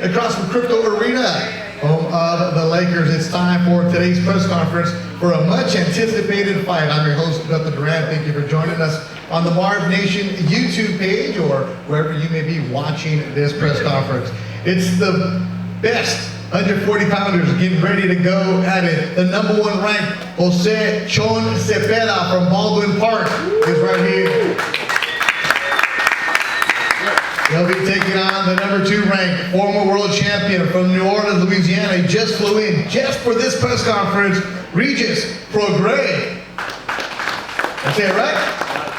across from Crypto Arena, home of the Lakers. It's time for today's press conference for a much anticipated fight. I'm your host, Bethel Durant. Thank you for joining us on the Marv Nation YouTube page or wherever you may be watching this press conference. It's the best 140 pounders getting ready to go at it. The number one ranked Chon Cepeda from Baldwin Park is right here. He'll be taking on the number 2 ranked former world champion from New Orleans, Louisiana. He just flew in just for this press conference, Regis Prograis. That's it, right?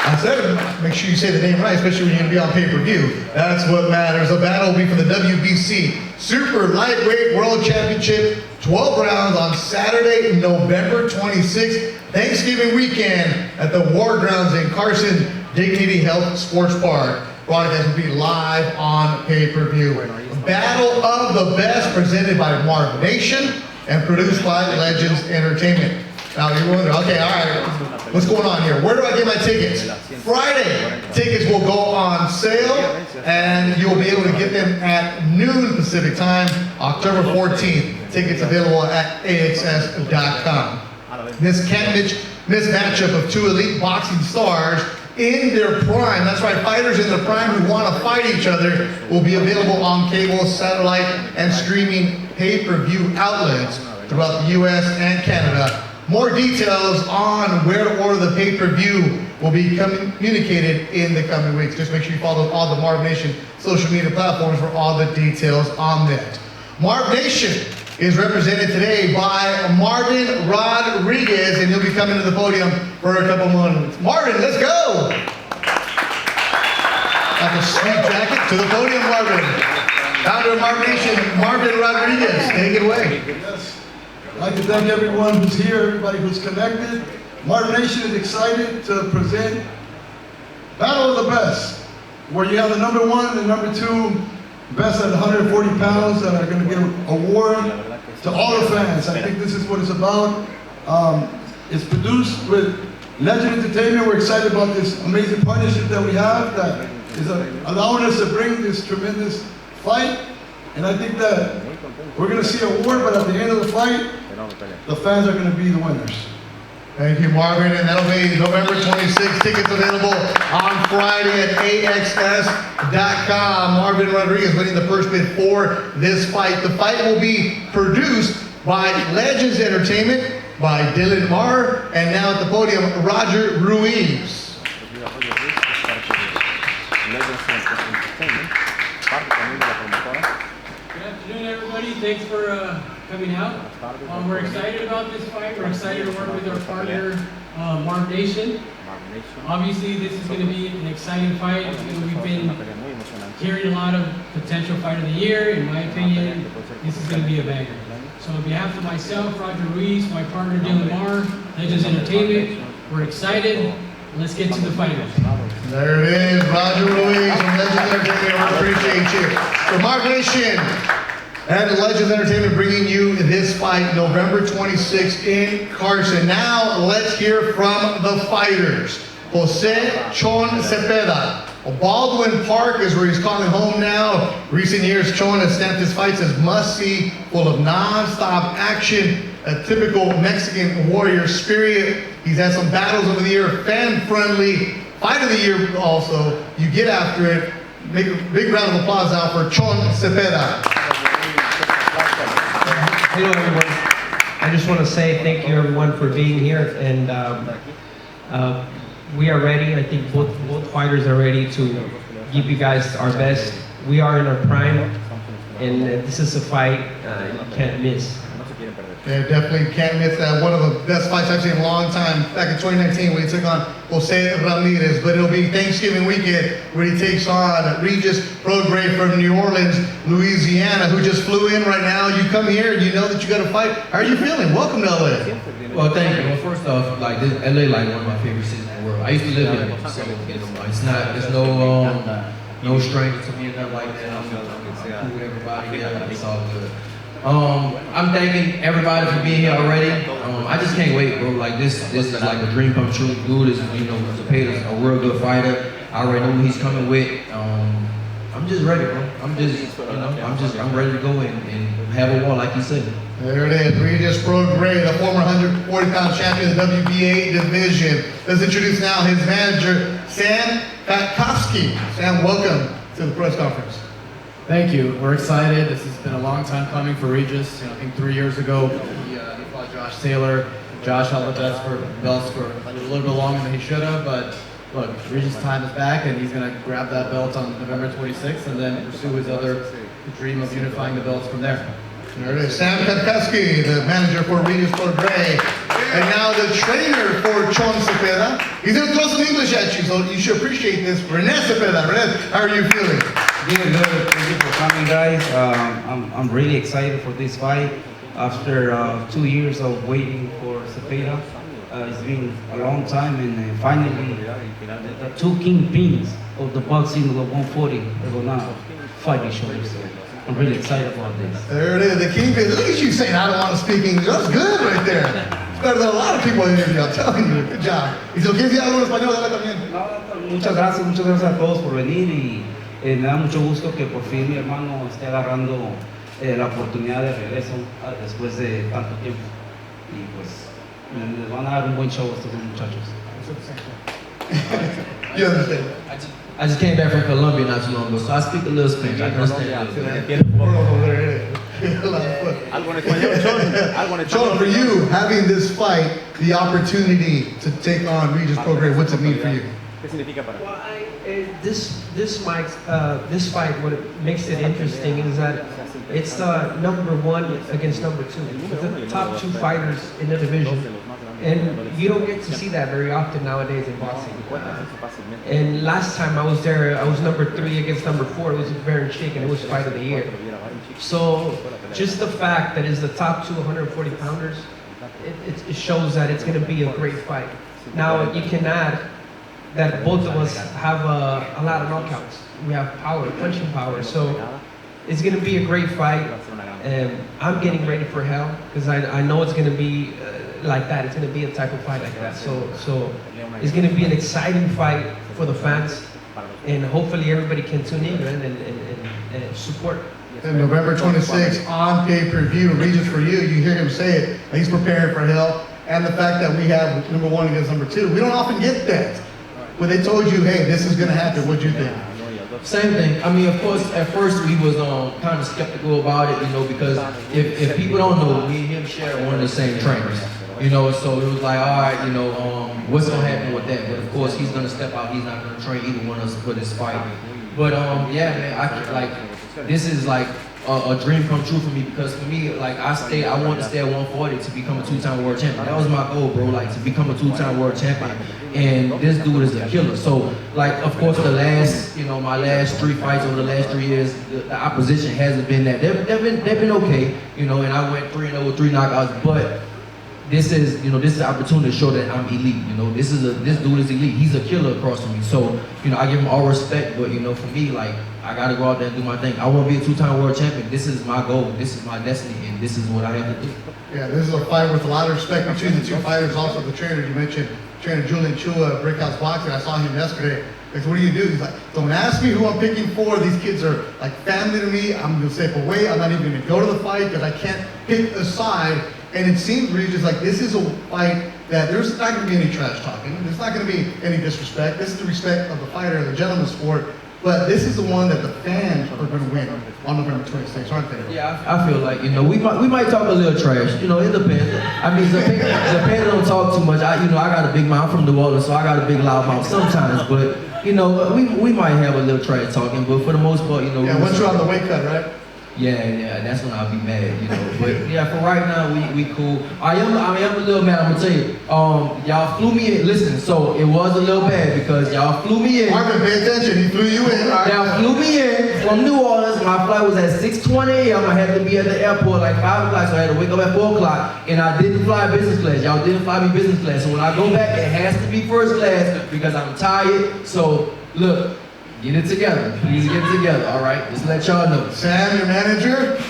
I said it. Make sure you say the name right, especially when you're going to be on pay-per-view. That's what matters. The battle will be for the WBC Super Lightweight World Championship, 12 rounds on Saturday, November 26th, Thanksgiving weekend at the War Grounds in Carson Dignity Health Sports Park. Broadcast will be live on pay-per-view. Battle of the Best presented by Marv Nation and produced by Legends Entertainment. Now you're wondering, okay, all right, what's going on here? Where do I get my tickets? Friday, tickets will go on sale, and you'll be able to get them at noon Pacific time, October 14th. Tickets available at AXS.com. This matchup of 2 elite boxing stars in their prime. That's right, fighters in their prime who want to fight each other will be available on cable, satellite, and streaming pay-per-view outlets throughout the U.S. and Canada. More details on where to order the pay-per-view will be communicated in the coming weeks. Just make sure you follow all the Marv Nation social media platforms for all the details on that. Marv Nation is represented today by Marvin Rodriguez, and he'll be coming to the podium for a couple moments. Marvin, let's go! Got the sweet jacket to the podium, Marvin. Founder of Marv Nation, Marvin Rodriguez, take it away. Yes. I'd like to thank everyone who's here, everybody who's connected. Marv Nation is excited to present Battle of the Best, where you have the number 1 and the number 2 best at 140 pounds that are going to get an award to all the fans. I think this is what it's about. It's produced with Legend Entertainment. We're excited about this amazing partnership that we have that is allowing us to bring this tremendous fight. And I think that we're going to see a award, but at the end of the fight, the fans are going to be the winners. Thank you, Marvin, and that'll be November 26th. Tickets available on Friday at AXS.com. Marvin Rodriguez winning the first bid for this fight. The fight will be produced by Legends Entertainment, by Dylan Marr, and now at the podium, Roger Ruiz. Good afternoon, everybody. Thanks for coming out. We're excited about this fight. We're excited to work with our partner, Marv Nation. Obviously, this is going to be an exciting fight. We've been hearing a lot of potential fight of the year. In my opinion, this is going to be a banger. So on behalf of myself, Roger Ruiz, my partner, Dylan Marr, Legends Entertainment, we're excited. Let's get to the fighters. There it is, Roger Ruiz from Legends Entertainment. We appreciate you. For Marv Nation and Legends Entertainment bringing you this fight November 26th in Carson. Now let's hear from the fighters. Chon Cepeda. Baldwin Park is where he's calling home now. Recent years, Chon has stamped his fights as must-see, full of non-stop action, a typical Mexican warrior spirit. He's had some battles over the year, fan-friendly, fight of the year also. You get after it. Make a big round of applause now for Chon Cepeda. Hello everyone. I just want to say thank you everyone for being here, and we are ready. I think both fighters are ready to give you guys our best. We are in our prime, and this is a fight you can't miss. Yeah, definitely can't miss that. One of the best fights I've seen in a long time. Back in 2019 when he took on Jose Ramirez. But it'll be Thanksgiving weekend where he takes on Regis Prograis from New Orleans, Louisiana, who just flew in right now. You come here and you know that you got to fight. How are you feeling? Welcome to LA. Well, thank you. Well, first off, like this, LA, like one of my favorite cities in the world. I used to live here, so it's not. There's no stranger to me or nothing like that. I'm cool with everybody. Yeah, it's all good. I'm thanking everybody for being here already. I just can't wait, bro. Like this is like a dream come true. Dude is, Cepeda's a real good fighter. I already know who he's coming with. I'm just ready, bro. I'm ready to go and have a war, like you said. There it is, Regis Prograis, the former 140-pound champion of the WBA division. Let's introduce now his manager, Sam Patkovsky. Sam, welcome to the press conference. Thank you. We're excited. This has been a long time coming for Regis. I think 3 years ago, he fought Josh Taylor. Josh held the belts for a little bit longer than he should have, but look, Regis' time is back, and he's going to grab that belt on November 26th and then pursue his other dream of unifying the belts from there. There it is, Sam Patkovsky, the manager for Regis Prograis, and now the trainer for Chon Cepeda. He's going to throw some English at you, so you should appreciate this. René Cepeda, René, how are you feeling? Yeah, good. Thank you for coming, guys. I'm really excited for this fight. After 2 years of waiting for Cepeda, it's been a long time, and finally, the two kingpins of the boxing of the 140 are gonna fight each other. So I'm really excited about this. There it is, the kingpin. Look at you saying, I don't want to speak English. That's good right there. It's better than a lot of people in here, I'm telling you. Good job. Y si lo quieres decir algo en español, dale también. Muchas gracias a todos por venir y me da mucho gusto que por fin mi hermano esté agarrando la oportunidad de regreso después de tanto tiempo. Y pues les van a dar un buen show a estos muchachos. You understand? I just came back from Colombia not too long ago, so I speak a little Spanish. I can understand. Chon, for you, having this fight, the opportunity to take on Regis Prograis, what's it mean for you? Well, this fight, what it makes it interesting is that it's number one against number two. It's the top two fighters in the division. And you don't get to see that very often nowadays in boxing. And last time I was there, I was number 3 against number 4. It was Baron Sheik, and it was fight of the year. So just the fact that it's the top two 140 pounders, it shows that it's going to be a great fight. Now you can add that both of us have a lot of knockouts. We have power, punching power. So it's going to be a great fight. I'm getting ready for hell because I know it's going to be like that. It's going to be a type of fight like that. So it's going to be an exciting fight for the fans, and hopefully everybody can tune in and support. And November 26th on pay-per-view, Regis for you hear him say it, and he's preparing for hell. And the fact that we have number 1 against number 2, we don't often get that. When they told you, hey, this is going to happen, what'd you think? Same thing. I mean, of course, at first we was kind of skeptical about it, because if people don't know, me and him share one of the same trainers, so it was like, all right, what's gonna happen with that? But of course, he's gonna step out. He's not gonna train either one of us for this fight. But yeah, man, this is like a dream come true for me, because for me, like I wanted to stay at 140 to become a 2-time world champion. That was my goal, bro, like to become a 2-time world champion. And this dude is a killer. So, like, of course, my last 3 fights over the last 3 years, the opposition hasn't been that. They've been okay, and I went 3-0 with 3 knockouts. But this is the opportunity to show that I'm elite. This dude is elite. He's a killer across from me. So, I give him all respect. But for me, like, I gotta go out there and do my thing. I want to be a 2-time world champion. This is my goal. This is my destiny, and this is what I have to do. Yeah, this is a fight with a lot of respect between the two fighters. Also, the trainer you mentioned, trainer Julian Chua, Brickhouse Boxing. I saw him yesterday. Like, what do you do? He's like, don't ask me who I'm picking for. These kids are like family to me. I'm gonna step away. I'm not even gonna go to the fight because I can't pick a side. And it seems, Regis, like this is a fight that there's not gonna be any trash talking. There's not gonna be any disrespect. This is the respect of the fighter, the gentleman's sport. But this is the one that the fans are going to win on November 26th, aren't they? Yeah, I feel like, we might talk a little trash. It depends. I mean, Zepeda don't talk too much. I got a big mouth. I'm from New Orleans, so I got a big loud mouth sometimes. But, we might have a little trash talking. But for the most part, Yeah, once you're on the weight cut, right? Yeah, that's when I'll be mad, But yeah, for right now, we cool. I am a little mad. I'm gonna tell you. Y'all flew me in. Listen, so it was a little bad because y'all flew me in. Marvin, pay attention. He flew you in. Y'all flew me in from New Orleans. My flight was at 6:20 a.m. I had to be at the airport like 5 o'clock, so I had to wake up at 4 o'clock. And I didn't fly business class. Y'all didn't fly me business class. So when I go back, it has to be first class because I'm tired. So look. Get it together. Please get it together, all right? Just let y'all know. Sam, your manager?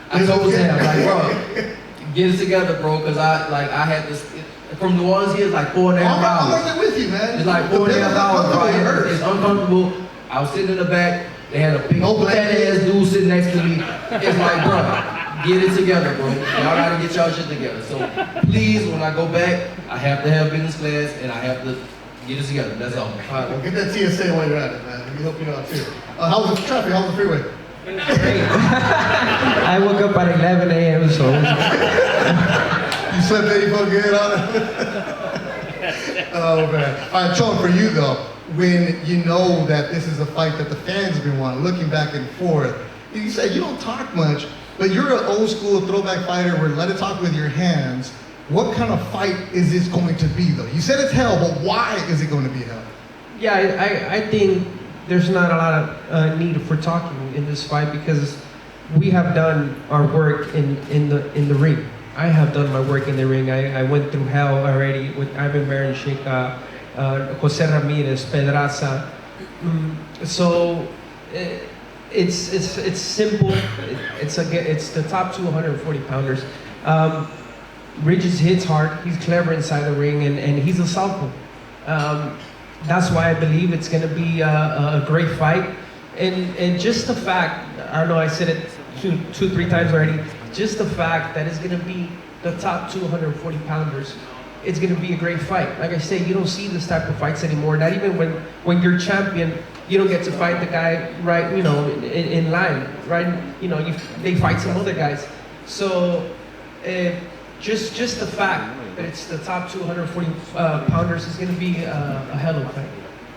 I told Sam, like, bro, get it together, bro, because I had this, from New Orleans here, it's like 4.5 hours. I'm right there with you, man. It's like 4.5 hours, bro. It's uncomfortable. I was sitting in the back. They had a big No fat ass dude sitting next to me. It's like, bro, get it together, bro. Y'all gotta get y'all shit together. So please, when I go back, I have to have business class and I have to get it together. That's all. All right, well, get that TSA while you're at it, man. Let me help you out too. How's the traffic? How's the freeway? I woke up at 11 a.m. so You slept there, you felt good on it? Oh, man. All right, Chon, for you though, when you know that this is a fight that the fans have been wanting, looking back and forth, you say you don't talk much, but you're an old school throwback fighter where let it talk with your hands. What kind of fight is this going to be though? You said it's hell, but why is it going to be hell? yeah, I think there's not a lot of need for talking in this fight because we have done our work in the ring. I have done my work in the ring. I went through hell already with Ivan Baranchik, Jose Ramirez, Pedraza. So it's simple. It's the top 240 pounders. Regis hits hard. He's clever inside the ring, and he's a southpaw. That's why I believe it's going to be a great fight. And just the fact, I don't know, I said it two, 3 times already, just the fact that it's going to be the top 240 pounders, it's going to be a great fight. Like I say, you don't see this type of fights anymore. Not even when you're champion, you don't get to fight the guy right, in line, right? They fight some other guys. So just the fact that it's the top 240 pounders is going to be a hell of a fight.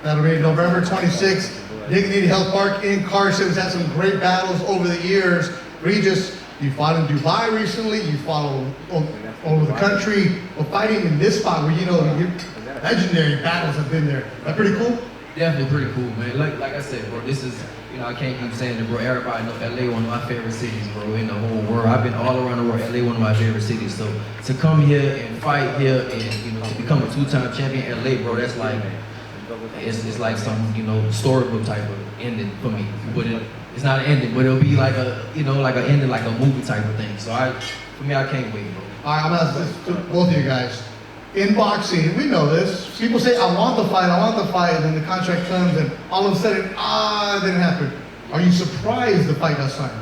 That'll be November 26th, Dignity Health Park in Carson. We've had some great battles over the years. Regis, you fought in Dubai recently. You fought all over the country. But fighting in this spot where your legendary battles have been there. That pretty cool? Definitely pretty cool, man. Like I said, bro, this is, I can't keep saying it, bro. Everybody know LA one of my favorite cities, bro, in the whole world. I've been all around the world. LA one of my favorite cities. So to come here and fight here and to become a 2-time champion in LA, bro, that's like it's like some historical type of ending for me. But it's not an ending, but it'll be like a like an ending, like a movie type of thing. So for me, I can't wait, bro. All right, I'm gonna ask this to both of you guys. In boxing, we know this. People say, I want the fight, and then the contract comes, and all of a sudden, it didn't happen. Are you surprised the fight got signed?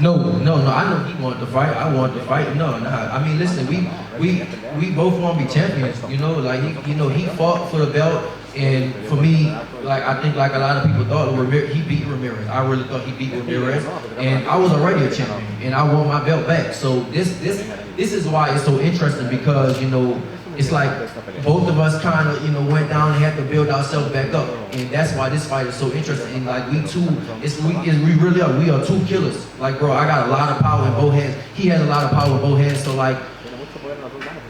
No. I know he wanted to fight. I want to fight. No. I mean, listen, we both want to be champions. He fought for the belt, and for me, I think like a lot of people thought, he beat Ramirez. I really thought he beat Ramirez, and I was already a champion, and I want my belt back. So this is why it's so interesting because it's like both of us kind of went down and had to build ourselves back up, and that's why this fight is so interesting. And like we really are. We are 2 killers. Like, bro, I got a lot of power in both hands. He has a lot of power in both hands. So like,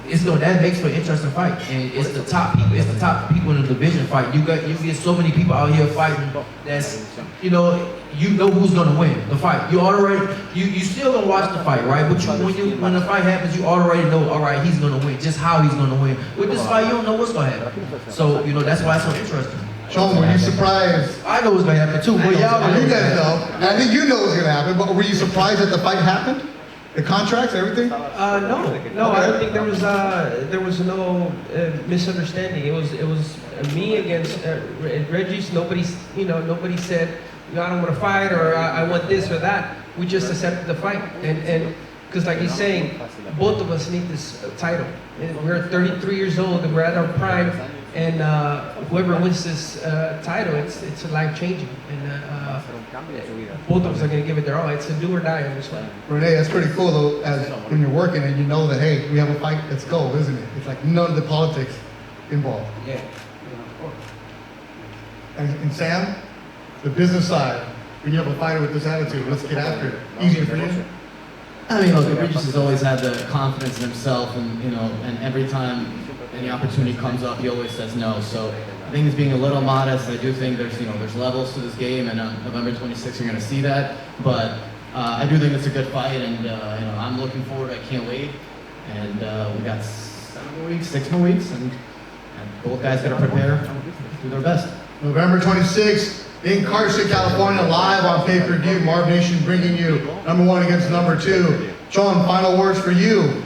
that makes for an interesting fight. And it's the top people. It's the top people in the division fight. You get so many people out here fighting. That's you know who's gonna win the fight. You still gonna watch the fight, right? But when the fight happens, you already know, all right, he's gonna win. Just how he's gonna win. With this fight, you don't know what's gonna happen. So that's why it's so interesting. Chon, were you surprised? I know what's gonna happen too. But y'all, You guys know. And I think you know what's gonna happen. But were you surprised that the fight happened? The contracts, everything? No. I don't think there was no misunderstanding. It was me against Regis. Nobody said, I don't want to fight or I want this or that. We just accepted the fight, and because like he's saying, both of us need this title. And we're 33 years old and we're at our prime, and whoever wins this title, it's life changing. And both of us are going to give it their all. It's a do or die in this fight. Renee, that's pretty cool though, as when you're working and you know that, hey, we have a fight, let's go, isn't it? It's like none of the politics involved. Yeah. And Sam, the business side, when you have a fighter with this attitude, let's get after it. Easier for you? I mean, look, Regis has always had the confidence in himself, and every time any opportunity comes up, he always says no. So I think he's being a little modest. I do think there's levels to this game, and on November 26th, you're going to see that. But I do think it's a good fight, and I'm looking forward. I can't wait. And we got 6 more weeks, and both guys got to prepare, do their best. November 26th in Carson, California, live on pay-per-view. Marv Nation bringing you number 1 against number 2. Chon, final words for you.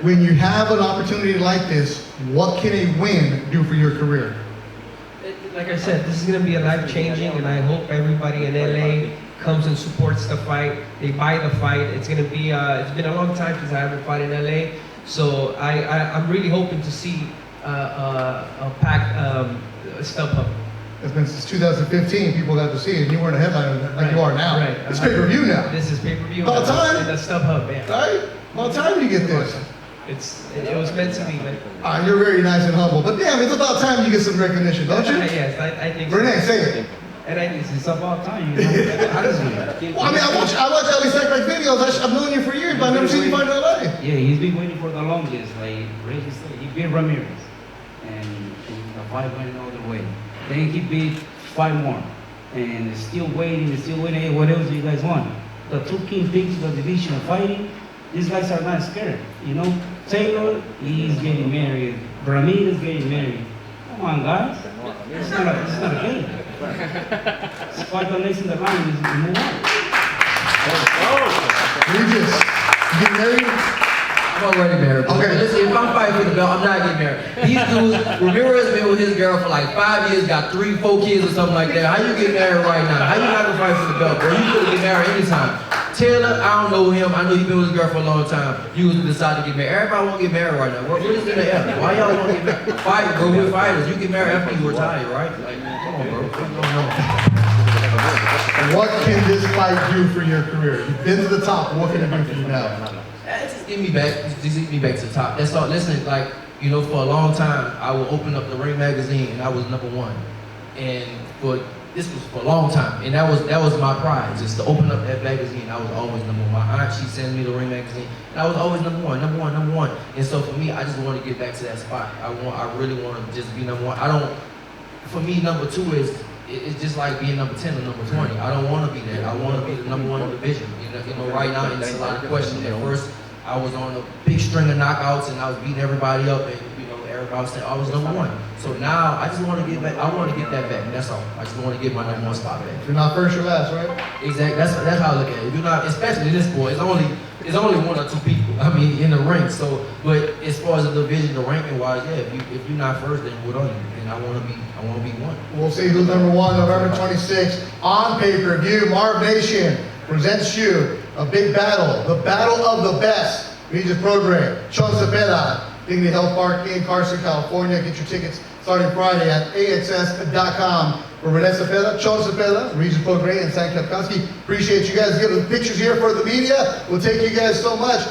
When you have an opportunity like this, what can a win do for your career? like I said, this is gonna be a life changing, and I hope everybody in LA comes and supports the fight. They buy the fight. It's gonna be. It's been a long time since I haven't fought in LA, so I'm really hoping to see a packed StubHub. It's been since 2015, people got to see it, and you weren't a headliner like you are now. Right. It's pay-per-view now. This is pay-per-view. About time. And the StubHub, yeah. Right? About time you get this. It was meant to be, man. You're very nice and humble, but damn, it's about time you get some recognition, don't you? Yes, I think so. Renee, say it. And I think It's about time, you know. Honestly. Well, I mean, I watch Ali Sacklight videos. I've known you for years, but I've never seen you fight in LA. Yeah, he's been waiting for the longest. Like Reggie said, he beat Ramirez, and the fight went all the way. Then he beat 5 more, and still waiting. Hey, what else do you guys want? The 2 king picks of the division of fighting. These guys are not scared, you know. Taylor, he's getting married. Ramirez getting married. Come on, guys. It's not a game. Fight the next in the line is move on. Regis, you get married? I'm already married. Okay. Listen, if I'm fighting for the belt, I'm not getting married. These dudes, Ramirez been with his girl for like 5 years, got 3, 4 kids or something like that. How you get married right now? How you not gonna fight for the belt, bro? You could get married anytime. Taylor, I don't know him. I know he's been with his girl for a long time. You decide to get married. Everybody want to get married right now. What is in the air? Why y'all want to get married? Fight, bro. We're fighters. You get married after you retire, right? Like, come on, bro. What's going on? What can this fight do for your career? You've been to the top. What can it do for you now? Just get me back. Just get me back to the top. That's all. Listen, like, you know, for a long time, I would open up the Ring magazine and I was #1. And this was for a long time, and that was my pride, just to open up that magazine. I was always #1. My aunt, she sent me the Ring magazine, and I was always #1. And so for me, I just want to get back to that spot. I really want to just be #1. For me, #2 is, it's just like being #10 or #20. I don't want to be that. I want to be the #1 in the division. You know, right now, and there's a lot of questions. At first, I was on a big string of knockouts, and I was beating everybody up, and everybody was saying I was #1. So now I just want to get back. I want to get that back. That's all. I just want to get my #1 spot back. If you're not first, you're last, right? Exactly. That's how I look at it. If you're not, especially this sport, it's only 1 or 2 people. I mean, in the ring. So, but as far as the division, the ranking wise, yeah. If you're not first, then what are you? And I want to be 1. We'll see who's #1 November 26th on pay-per-view. Marv Nation presents you a big battle, the battle of the best. Regis Prograis, Chon Cepeda, Dignity Health Park in Carson, California. Get your tickets starting Friday at axs.com. For Renee Cepeda, Chon Cepeda, Regis Prograis, and Patkovsky. Appreciate you guys giving pictures here for the media. We'll take you guys so much.